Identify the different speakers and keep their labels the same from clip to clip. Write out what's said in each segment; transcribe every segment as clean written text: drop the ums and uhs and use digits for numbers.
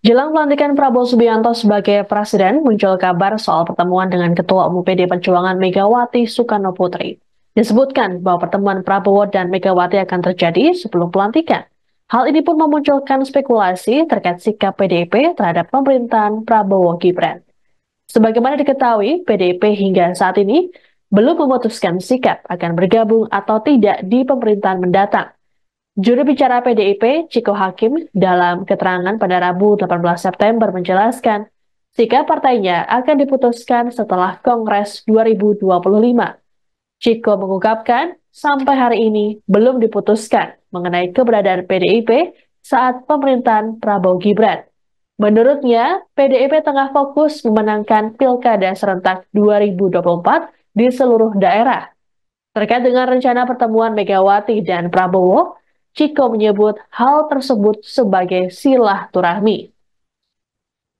Speaker 1: Jelang pelantikan Prabowo Subianto sebagai presiden, muncul kabar soal pertemuan dengan Ketua Umum PD Perjuangan Megawati Soekarno Putri. Disebutkan bahwa pertemuan Prabowo dan Megawati akan terjadi sebelum pelantikan. Hal ini pun memunculkan spekulasi terkait sikap PDIP terhadap pemerintahan Prabowo Gibran. Sebagaimana diketahui, PDIP hingga saat ini belum memutuskan sikap akan bergabung atau tidak di pemerintahan mendatang. Juru bicara PDIP, Ciko Hakim, dalam keterangan pada Rabu 18 September menjelaskan, sikap partainya akan diputuskan setelah Kongres 2025. Ciko mengungkapkan, sampai hari ini belum diputuskan mengenai keberadaan PDIP saat pemerintahan Prabowo Gibran. Menurutnya, PDIP tengah fokus memenangkan Pilkada serentak 2024 di seluruh daerah. Terkait dengan rencana pertemuan Megawati dan Prabowo, Ciko menyebut hal tersebut sebagai silaturahmi.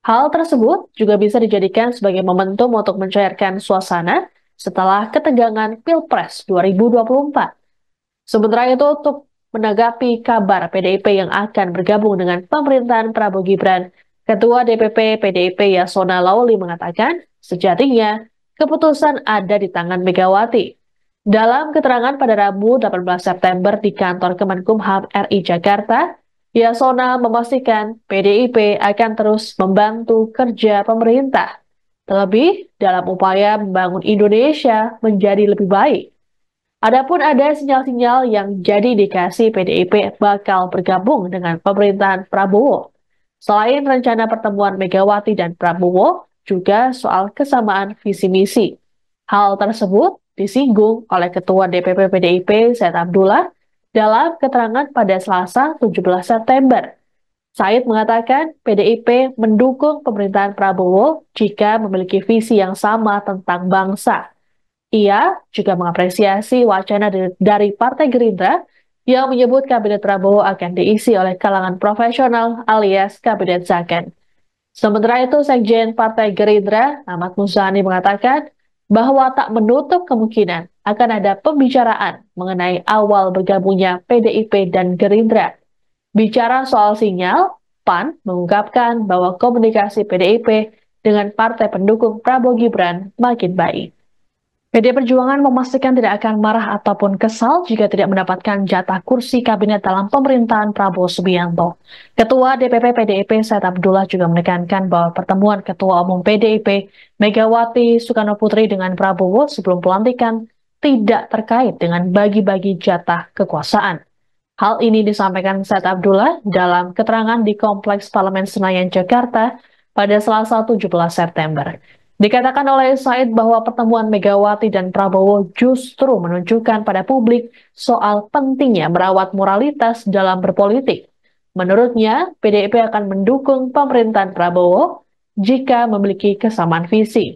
Speaker 1: Hal tersebut juga bisa dijadikan sebagai momentum untuk mencairkan suasana setelah ketegangan Pilpres 2024. Sementara itu, untuk menanggapi kabar PDIP yang akan bergabung dengan pemerintahan Prabowo Gibran, Ketua DPP PDIP Yasona Lauli mengatakan, sejatinya keputusan ada di tangan Megawati. Dalam keterangan pada Rabu 18 September di kantor Kemenkumham RI Jakarta, Yasona memastikan PDIP akan terus membantu kerja pemerintah, terlebih dalam upaya membangun Indonesia menjadi lebih baik. Adapun ada sinyal-sinyal yang jadi indikasi PDIP bakal bergabung dengan pemerintahan Prabowo. Selain rencana pertemuan Megawati dan Prabowo, juga soal kesamaan visi misi. Hal tersebut disinggung oleh Ketua DPP PDIP Said Abdullah dalam keterangan pada Selasa 17 September. Said mengatakan PDIP mendukung pemerintahan Prabowo jika memiliki visi yang sama tentang bangsa. Ia juga mengapresiasi wacana dari Partai Gerindra yang menyebut Kabinet Prabowo akan diisi oleh kalangan profesional alias Kabinet Zakon. Sementara itu, Sekjen Partai Gerindra, Ahmad Muzani mengatakan bahwa tak menutup kemungkinan akan ada pembicaraan mengenai awal bergabungnya PDIP dan Gerindra. Bicara soal sinyal, PAN mengungkapkan bahwa komunikasi PDIP dengan partai pendukung Prabowo Gibran makin baik. PD Perjuangan memastikan tidak akan marah ataupun kesal jika tidak mendapatkan jatah kursi kabinet dalam pemerintahan Prabowo Subianto. Ketua DPP PDIP Said Abdullah juga menekankan bahwa pertemuan Ketua Umum PDIP Megawati Soekarno Putri dengan Prabowo sebelum pelantikan tidak terkait dengan bagi-bagi jatah kekuasaan. Hal ini disampaikan Said Abdullah dalam keterangan di Kompleks Parlemen Senayan, Jakarta pada Selasa 17 September. Dikatakan oleh Said bahwa pertemuan Megawati dan Prabowo justru menunjukkan pada publik soal pentingnya merawat moralitas dalam berpolitik. Menurutnya, PDIP akan mendukung pemerintahan Prabowo jika memiliki kesamaan visi.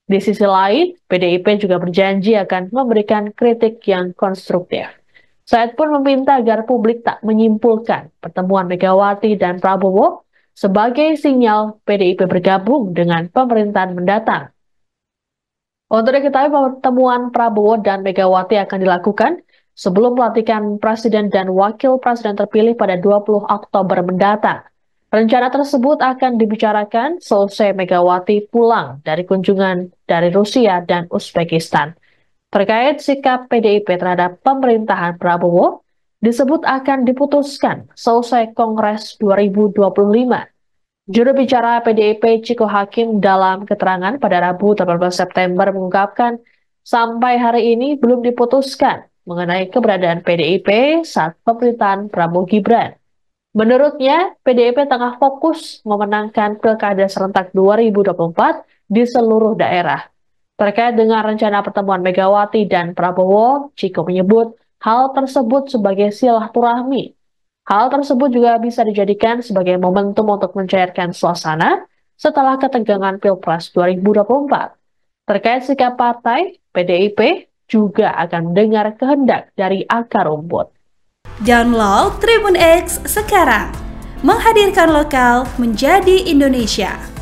Speaker 1: Di sisi lain, PDIP juga berjanji akan memberikan kritik yang konstruktif. Said pun meminta agar publik tak menyimpulkan pertemuan Megawati dan Prabowo sebagai sinyal PDIP bergabung dengan pemerintahan mendatang. Untuk diketahui, pertemuan Prabowo dan Megawati akan dilakukan sebelum pelantikan Presiden dan Wakil Presiden terpilih pada 20 Oktober mendatang. Rencana tersebut akan dibicarakan selesai Megawati pulang dari kunjungan dari Rusia dan Uzbekistan. Terkait sikap PDIP terhadap pemerintahan Prabowo, disebut akan diputuskan selesai Kongres 2025. Juru bicara PDIP Ciko Hakim dalam keterangan pada Rabu 18 September mengungkapkan sampai hari ini belum diputuskan mengenai keberadaan PDIP saat pemerintahan Prabowo Gibran. Menurutnya, PDIP tengah fokus memenangkan Pilkada serentak 2024 di seluruh daerah. Terkait dengan rencana pertemuan Megawati dan Prabowo, Ciko menyebut hal tersebut sebagai silaturahmi. Hal tersebut juga bisa dijadikan sebagai momentum untuk mencairkan suasana setelah ketegangan Pilpres 2024. Terkait sikap partai, PDIP juga akan mendengar kehendak dari akar rumput.
Speaker 2: Download Tribun X sekarang, menghadirkan lokal menjadi Indonesia.